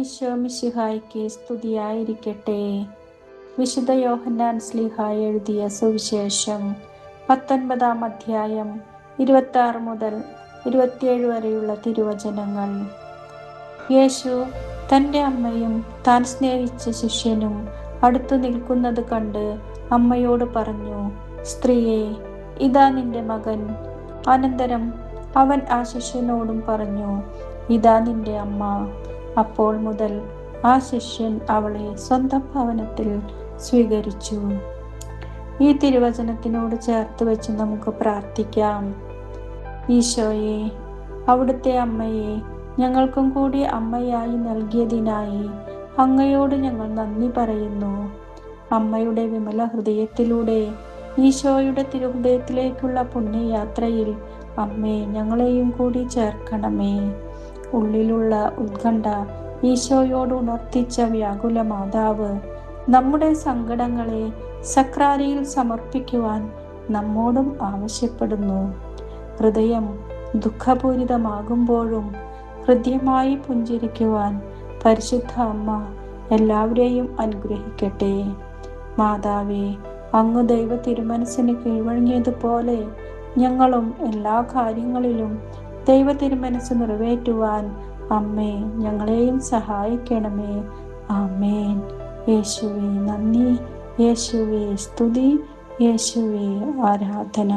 ഈശോ മിശിഹായ്ക്ക് സ്തുതിയായിരിക്കട്ടെ. വിശുദ്ധ യോഹന്നാൻ ശ്ലീഹ എഴുതിയ സുവിശേഷം 19-ാം അധ്യായം 26 മുതൽ 27 വരെയുള്ള തിരുവചനങ്ങൾ. യേശു തൻ്റെ അമ്മയും താൻ സ്നേഹിച്ച ശിഷ്യനും അടുത്തു നിൽക്കുന്നത് കണ്ട് അമ്മയോട് പറഞ്ഞു, സ്ത്രീയെ, ഇതാ നിന്റെ മകൻ. അനന്തരം അവൻ ആ ശിഷ്യനോടും പറഞ്ഞു, ഇതാ നിന്റെ അമ്മ. അപ്പോൾ മുതൽ ആ ശിഷ്യൻ അവളെ സ്വന്തം ഭവനത്തിൽ സ്വീകരിച്ചു. ഈ തിരുവചനത്തിനോട് ചേർത്ത് വെച്ച് നമുക്ക് പ്രാർത്ഥിക്കാം. ഈശോയെ, അവിടുത്തെ അമ്മയെ ഞങ്ങൾക്കും കൂടി അമ്മയായി നൽകിയതിനായി അങ്ങയോട് ഞങ്ങൾ നന്ദി പറയുന്നു. അമ്മയുടെ വിമല ഹൃദയത്തിലൂടെ ഈശോയുടെ തിരുഹൃദയത്തിലേക്കുള്ള പുണ്യയാത്രയിൽ അമ്മേ, ഞങ്ങളെയും കൂടി ചേർക്കണമേ. ഉള്ളിലുള്ള ഉത്കണ്ഠ ഈശോയോട് ഉണർത്തിച്ച വ്യാകുല മാതാവ് നമ്മുടെ സങ്കടങ്ങളെ സക്രാരിയിൽ സമർപ്പിക്കുവാൻ നമ്മോടും ആവശ്യപ്പെടുന്നു. ഹൃദയം ദുഃഖപൂരിതമാകുമ്പോഴും ഹൃദ്യമായി പുഞ്ചിരിക്കുവാൻ പരിശുദ്ധ അമ്മ എല്ലാവരെയും അനുഗ്രഹിക്കട്ടെ. മാതാവേ, അങ്ങ് ദൈവ തിരുമനസ്സിന് കീഴ്വഴങ്ങിയതുപോലെ ഞങ്ങളും എല്ലാ കാര്യങ്ങളിലും ദൈവ തിരുമനസ് നിറവേറ്റുവാൻ അമ്മേ, ഞങ്ങളെയും സഹായിക്കണമേ. ആമേൻ. യേശുവേ നന്ദി, യേശുവേ സ്തുതി, യേശുവേ ആരാധന.